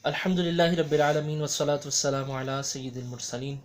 الحمدللہ رب العالمین والصلاة والسلام علی سید المرسلین۔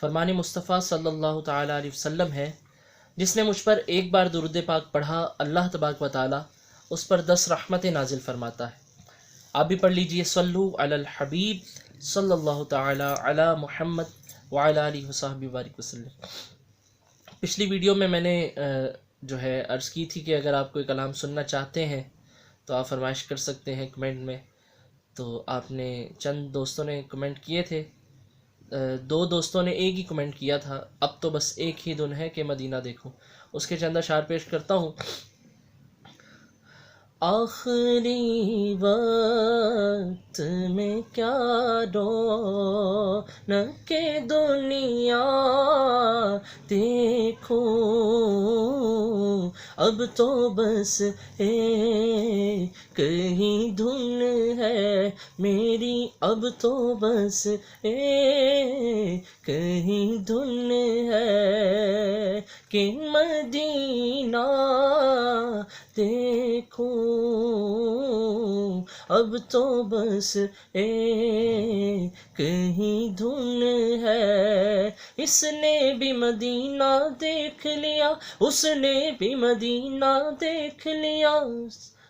فرمان مصطفیٰ صلی اللہ تعالی علیہ وسلم ہے، جس نے مجھ پر ایک بار درود پاک پڑھا اللہ تبارک و تعالی اس پر 10 رحمتیں نازل فرماتا ہے۔ آپ بھی پڑھ لیجئے، صلو علی الحبیب صلی اللہ تعالی علی محمد وعلی آلہ وصحبہ وبارک وسلم۔ پچھلی ویڈیو میں نے جو ہے عرض کی تھی کہ اگر آپ کوئی کلام سننا چاہتے ہیں تو آپ فرمائش کر سکتے ہیں کمنٹ میں۔ تو آپ نے چند دوستوں نے کمنٹ کیے تھے، 2 دوستوں نے ایک ہی کمنٹ کیا تھا، اب تو بس ایک ہی دن ہے کہ مدینہ دیکھو۔ اس کے چند اشعار پیش کرتا ہوں۔ آخری وقت میں کیا رونق دنیا دیکھوں، اب تو بس ایک ہی دھن ہے میری، اب تو بس ایک ہی دھن ہے کہ مدینہ دیکھوں، اب تو بس ایک ہی دھن ہے۔ اس نے بھی مدینہ دیکھ لیا، اس نے بھی مدینہ دیکھ لیا،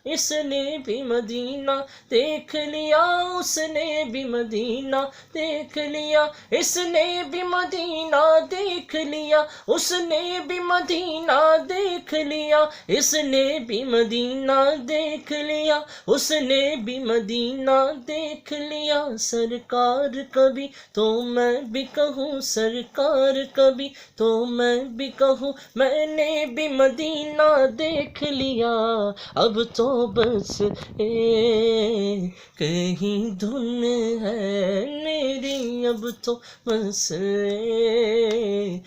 اس نے بھی مدینہ دیکھ لیا، اس نے بھی مدینہ دیکھ لیا، اس نے بھی مدینہ دیکھ لیا، اس نے بھی مدینہ دیکھ لیا، اس نے بھی مدینہ دیکھ لیا، اس نے بھی مدینہ دیکھ لیا۔ سرکار کبھی تو میں بھی کہوں، سرکار کبھی تو میں بھی کہوں، میں نے بھی مدینہ دیکھ لیا، اب تو بس ایک ہی دھن ہے میری، اب تو بس ایک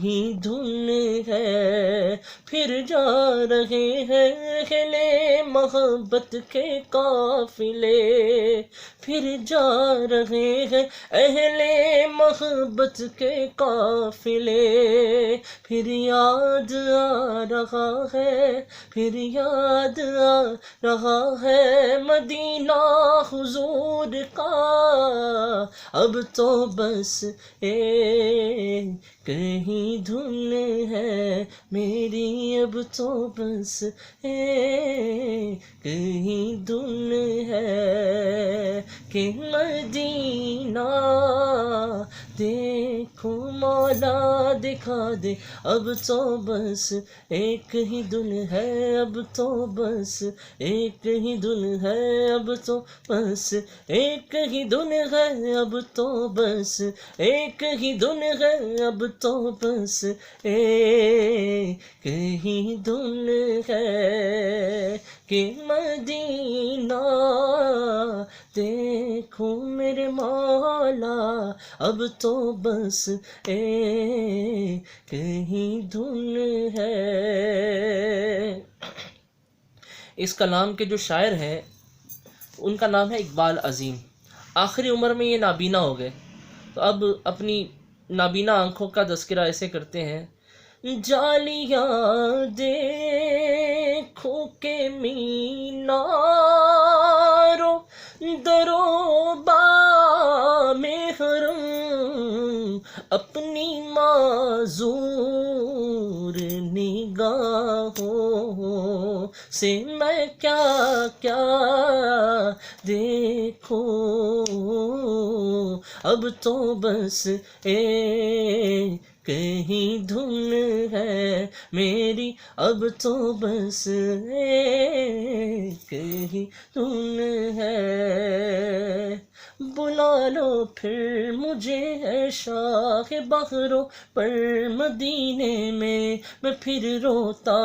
ہی دھن ہے۔ پھر جا رہے ہیں اہل محبت کے قافلے، پھر جا رہے ہیں اہل محبت کے قافلے، پھر یاد آ رہا ہے، پھر یاد آ رہا ہے مدینہ حضور کا، اب تو بس ایک ہی دھن ہے میری، اب تو بس ایک ہی دھن ہے کہ مدینہ دیکھوں، مولا دکھا دے، اب تو بس ایک ہی دن ہے، اب تو بس ایک ہی دن ہے، اب تو بس ایک ہی دن ہے، اب تو بس ایک ہی دن ہے، اب تو بس ایک ہی دن ہے کہ مدینہ دیکھوں میرے مولا، اب تو بس ایک ہی دھن ہے۔ اس کلام کے جو شاعر ہیں ان کا نام ہے اقبال عظیم۔ آخری عمر میں یہ نابینا ہو گئے، تو اب اپنی نابینا آنکھوں کا تذکرہ ایسے کرتے ہیں۔ جالیاں دیکھو کہ مینارو درو میں حرم، اپنی معذور نگاہوں سے میں کیا کیا دیکھوں، اب تو بس ایک ہی دھن ہے میری، اب تو بس ایک ہی دھن ہے۔ بلا لو پھر مجھے ہے شاہ بحروں پر مدینے میں پھر روتا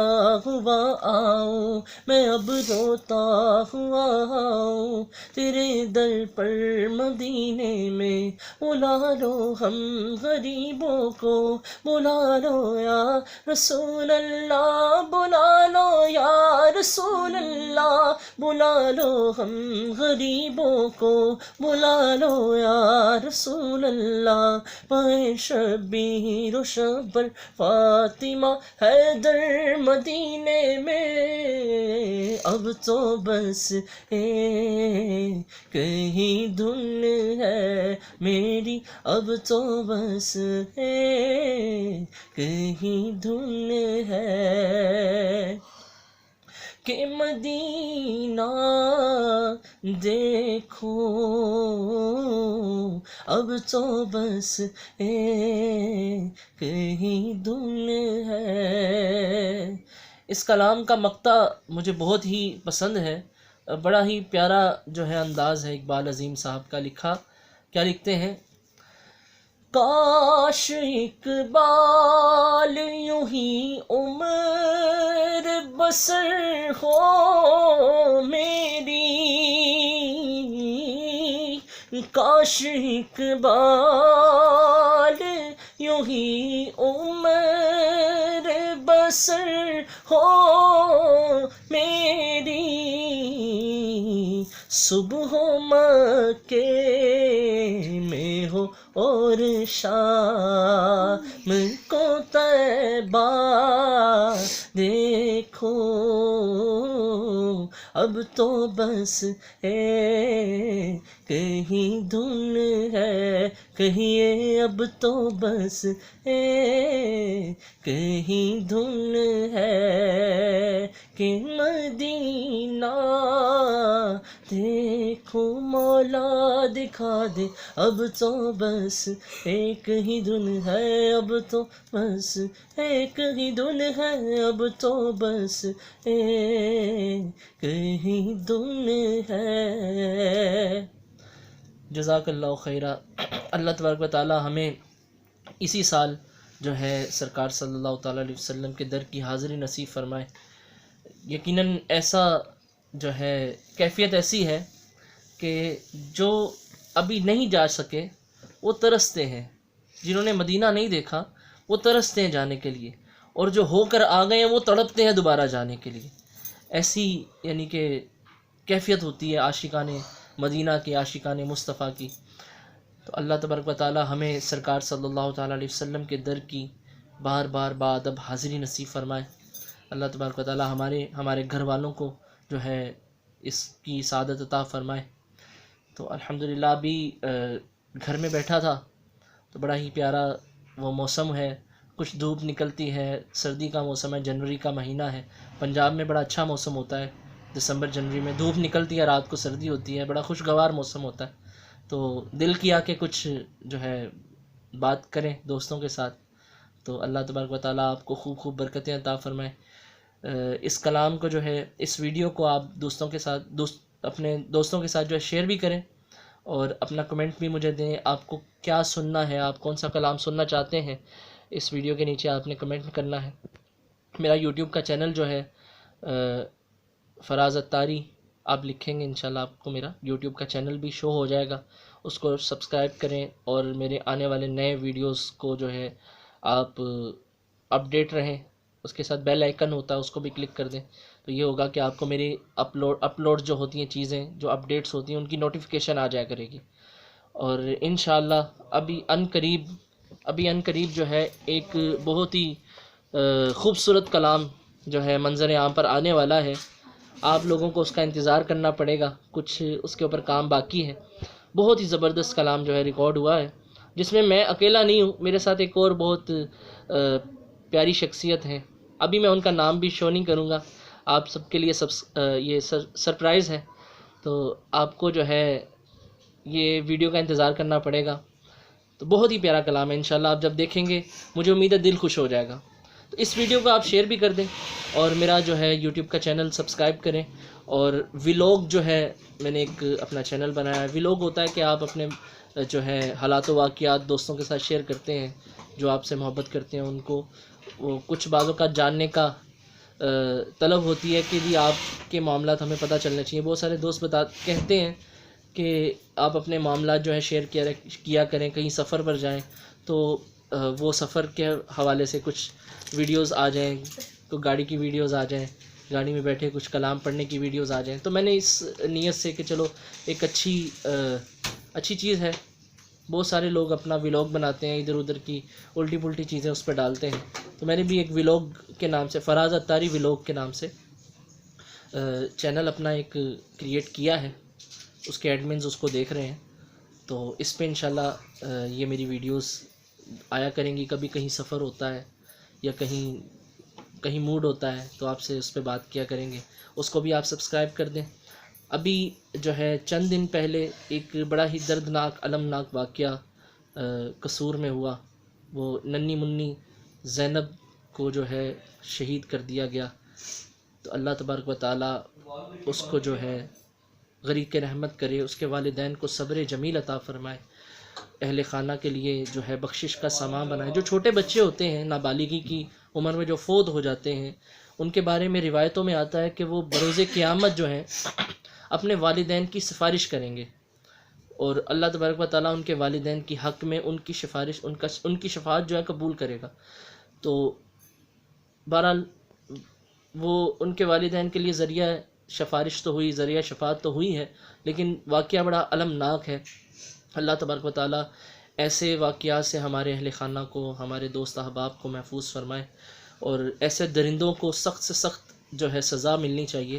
ہوا آؤں، میں اب روتا ہوا آؤں تیرے در پر مدینے میں۔ بلا لو ہم غریبوں کو، بلا لو یا رسول اللہ، بلا لو یا رسول اللہ، بلا لو ہم غریبوں کو، بلا لو یا رسول اللہ۔ پائے شبیر و شبر فاطمہ حیدر مدینے میں، اب تو بس کہیں دھن ہے میری اب تو بس کہیں دھن ہے کہ مدینہ دیکھو اب تو بس کہیں دھن ہے۔ اس کلام کا مقطع مجھے بہت ہی پسند ہے، بڑا ہی پیارا جو ہے انداز ہے اقبال عظیم صاحب کا لکھا۔ کیا لکھتے ہیں؟ کاش اقبال یوں ہی عمر بسر ہو میری، کاش اقبال یوں ہی عمر بسر ہو میری، صبح مکے میں ہو اور شام کو طیبہ دیکھو، اب تو بس کہیں دھن ہے، کہیے اب تو بس کہیں دھن ہے کہ مدینہ دیکھو مولا دکھا دے، اب تو بس ایک ہی دھن ہے، اب تو بس ایک ہی دھن ہے، اب تو بس کہیں دھن ہے۔ جزاک اللہ خیرہ۔ اللہ تبارک و تعالی ہمیں اسی سال جو ہے سرکار صلی اللہ تعالیٰ علیہ وسلم کے در کی حاضری نصیب فرمائے۔ یقیناً ایسا جو ہے کیفیت ایسی ہے کہ جو ابھی نہیں جا سکے وہ ترستے ہیں، جنہوں نے مدینہ نہیں دیکھا وہ ترستے ہیں جانے کے لیے، اور جو ہو کر آ گئے ہیں وہ تڑپتے ہیں دوبارہ جانے کے لیے۔ ایسی یعنی کہ کیفیت ہوتی ہے عاشقان مدینہ کی، عاشقان مصطفیٰ کی۔ تو اللہ تبارک و تعالی ہمیں سرکار صلی اللہ تعالیٰ علیہ وسلم کے در کی بار بار بادب حاضری نصیب فرمائے۔ اللہ تبارک و تعالی ہمارے گھر والوں کو جو ہے اس کی سعادت عطا فرمائے۔ تو الحمدللہ ابھی گھر میں بیٹھا تھا تو بڑا ہی پیارا وہ موسم ہے، کچھ دھوپ نکلتی ہے، سردی کا موسم ہے، جنوری کا مہینہ ہے، پنجاب میں بڑا اچھا موسم ہوتا ہے، دسمبر جنوری میں دھوپ نکلتی ہے، رات کو سردی ہوتی ہے، بڑا خوشگوار موسم ہوتا ہے۔ تو دل کیا کہ کچھ جو ہے بات کریں دوستوں کے ساتھ، تو اللہ تبارک و تعالیٰ آپ کو خوب خوب برکتیں عطا فرمائے۔ اس کلام کو جو ہے اس ویڈیو کو آپ دوستوں کے ساتھ اپنے دوستوں کے ساتھ جو ہے شیئر بھی کریں، اور اپنا کمنٹ بھی مجھے دیں، آپ کو کیا سننا ہے، آپ کون سا کلام سننا چاہتے ہیں، اس ویڈیو کے نیچے آپ نے کمنٹ کرنا ہے۔ میرا یوٹیوب کا چینل جو ہے فراز اتاری، آپ لکھیں گے انشاءاللہ آپ کو میرا یوٹیوب کا چینل بھی شو ہو جائے گا، اس کو سبسکرائب کریں، اور میرے آنے والے نئے ویڈیوز کو جو ہے آپ اپڈیٹ رہیں، اس کے ساتھ بیل آئیکن ہوتا ہے اس کو بھی کلک کر دیں، تو یہ ہوگا کہ آپ کو میری اپلوڈ جو ہوتی ہیں چیزیں، جو اپڈیٹس ہوتی ہیں ان کی نوٹیفیکیشن آ جایا کرے گی۔ اور انشاءاللہ ابھی ان قریب جو ہے ایک بہت ہی خوبصورت کلام جو ہے منظر عام پر آنے والا ہے، آپ لوگوں کو اس کا انتظار کرنا پڑے گا، کچھ اس کے اوپر کام باقی ہے۔ بہت ہی زبردست کلام جو ہے ریکارڈ ہوا ہے، جس میں اکیلا نہیں ہوں، میرے ساتھ ایک اور بہت پیاری شخصیت ہیں، ابھی میں ان کا نام بھی شو نہیں کروں گا، آپ سب کے لیے یہ سرپرائز ہے، تو آپ کو جو ہے یہ ویڈیو کا انتظار کرنا پڑے گا۔ تو بہت ہی پیارا کلام ہے، انشاءاللہ آپ جب دیکھیں گے مجھے امید ہے دل خوش ہو جائے گا۔ تو اس ویڈیو کو آپ شیئر بھی کر دیں، اور میرا جو ہے یوٹیوب کا چینل سبسکرائب کریں، اور ولاگ جو ہے میں نے ایک اپنا چینل بنایا ہے، ولاگ ہوتا ہے کہ آپ اپنے جو ہے حالات و واقعات دوستوں کے ساتھ شیئر کرتے ہیں، جو آپ سے محبت کرتے ہیں ان کو وہ کچھ بعض اوقات جاننے کا طلب ہوتی ہے کہ جی آپ کے معاملات ہمیں پتہ چلنے چاہیے۔ بہت سارے دوست کہتے ہیں کہ آپ اپنے معاملات جو ہے شیئر کیا کریں، کہیں سفر پر جائیں تو وہ سفر کے حوالے سے کچھ ویڈیوز آ جائیں، تو گاڑی کی ویڈیوز آ جائیں، گاڑی میں بیٹھے کچھ کلام پڑھنے کی ویڈیوز آ جائیں، تو میں نے اس نیت سے کہ چلو ایک اچھی چیز ہے، بہت سارے لوگ اپنا ولاگ بناتے ہیں، ادھر ادھر کی الٹی پلٹی چیزیں اس پہ ڈالتے ہیں، تو میں نے بھی ایک ولاگ کے نام سے، فراز اتاری ولاگ کے نام سے چینل اپنا ایک کریٹ کیا ہے، اس کے ایڈمنز اس کو دیکھ رہے ہیں، تو اس پہ انشاءاللہ یہ میری ویڈیوز آیا کریں گی. کبھی کہیں سفر ہوتا ہے یا کہیں موڈ ہوتا ہے تو آپ سے اس پہ بات کیا کریں گے. اس کو بھی آپ سبسکرائب کر دیں. ابھی جو ہے چند دن پہلے ایک بڑا ہی دردناک المناک واقعہ قصور میں ہوا. وہ ننھی منی زینب کو جو ہے شہید کر دیا گیا. تو اللہ تبارک و تعالیٰ اس کو جو ہے غریق رحمت کرے، اس کے والدین کو صبر جمیل عطا فرمائے، اہل خانہ کے لیے جو ہے بخشش کا سامان بنائے. جو چھوٹے بچے ہوتے ہیں نابالغی کی عمر میں جو فوت ہو جاتے ہیں، ان کے بارے میں روایتوں میں آتا ہے کہ وہ بروز قیامت جو ہے اپنے والدین کی سفارش کریں گے، اور اللہ تبارک و تعالیٰ ان کے والدین کی حق میں ان کی شفاعت جو ہے قبول کرے گا. تو بہرحال وہ ان کے والدین کے لیے ذریعہ سفارش تو ہوئی، ذریعہ شفاعت تو ہوئی ہے، لیکن واقعہ بڑا المناک ہے. اللہ تبارک و تعالیٰ ایسے واقعات سے ہمارے اہل خانہ کو، ہمارے دوست احباب کو محفوظ فرمائے، اور ایسے درندوں کو سخت سے سخت جو ہے سزا ملنی چاہیے،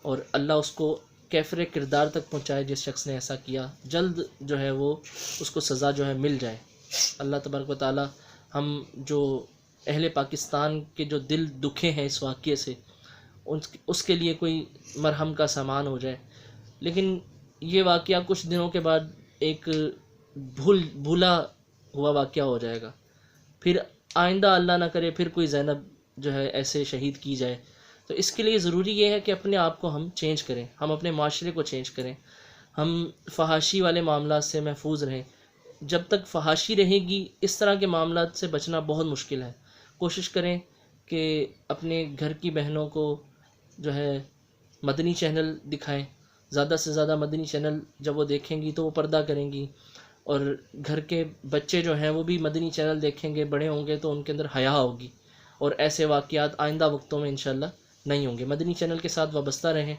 اور اللہ اس کو کیفر کردار تک پہنچائے. جس شخص نے ایسا کیا جلد جو ہے وہ اس کو سزا جو ہے مل جائے. اللہ تبارک و تعالیٰ ہم جو اہل پاکستان کے جو دل دکھے ہیں اس واقعے سے، اس کے لیے کوئی مرہم کا سامان ہو جائے. لیکن یہ واقعہ کچھ دنوں کے بعد ایک بھولا ہوا واقعہ ہو جائے گا. پھر آئندہ اللہ نہ کرے پھر کوئی زینب جو ہے ایسے شہید کی جائے. تو اس کے لیے ضروری یہ ہے کہ اپنے آپ کو ہم چینج کریں، ہم اپنے معاشرے کو چینج کریں، ہم فحاشی والے معاملات سے محفوظ رہیں. جب تک فحاشی رہے گی اس طرح کے معاملات سے بچنا بہت مشکل ہے. کوشش کریں کہ اپنے گھر کی بہنوں کو جو ہے مدنی چینل دکھائیں. زیادہ سے زیادہ مدنی چینل جب وہ دیکھیں گی تو وہ پردہ کریں گی، اور گھر کے بچے جو ہیں وہ بھی مدنی چینل دیکھیں گے، بڑے ہوں گے تو ان کے اندر حیا ہوگی، اور ایسے واقعات آئندہ وقتوں میں انشاءاللہ نہیں ہوں گے. مدنی چینل کے ساتھ وابستہ رہیں،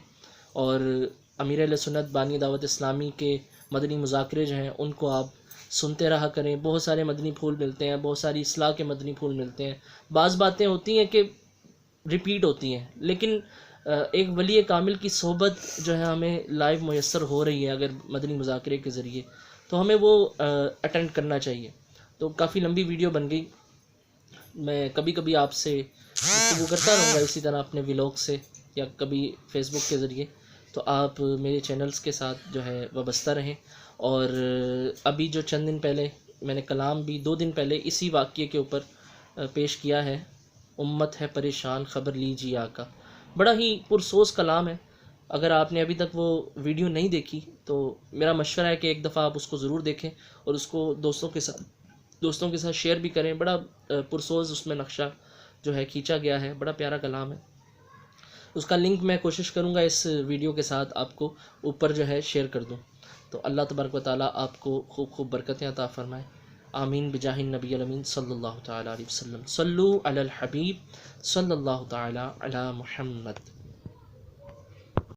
اور امیر اہل سنت بانی دعوت اسلامی کے مدنی مذاکرے جو ہیں ان کو آپ سنتے رہا کریں. بہت سارے مدنی پھول ملتے ہیں، بہت ساری اصلاح کے مدنی پھول ملتے ہیں. بعض باتیں ہوتی ہیں کہ ریپیٹ ہوتی ہیں، لیکن ایک ولی کامل کی صحبت جو ہے ہمیں لائیو میسر ہو رہی ہے اگر مدنی مذاکرے کے ذریعے، تو ہمیں وہ اٹینڈ کرنا چاہیے. تو کافی لمبی ویڈیو بن گئی. میں کبھی کبھی آپ سے گفتگو کرتا رہوں گا اسی طرح اپنے ولاگ سے یا کبھی فیس بک کے ذریعے. تو آپ میرے چینلز کے ساتھ جو ہے وابستہ رہیں. اور ابھی جو چند دن پہلے میں نے کلام بھی 2 دن پہلے اسی واقعے کے اوپر پیش کیا ہے، امت ہے پریشان خبر لیجیے آقا. بڑا ہی پرسوز کلام ہے. اگر آپ نے ابھی تک وہ ویڈیو نہیں دیکھی تو میرا مشورہ ہے کہ ایک دفعہ آپ اس کو ضرور دیکھیں، اور اس کو دوستوں کے ساتھ شیئر بھی کریں. بڑا پرسوز اس میں نقشہ جو ہے کھینچا گیا ہے، بڑا پیارا کلام ہے. اس کا لنک میں کوشش کروں گا اس ویڈیو کے ساتھ آپ کو اوپر جو ہے شیئر کر دوں. تو اللہ تبارک و تعالیٰ آپ کو خوب خوب برکتیں عطا فرمائے. آمین بجاہ النبی الامین صلی اللہ تعالیٰ علیہ وسلم. صلو علی الحبیب صلی اللہ تعالیٰ علی محمد.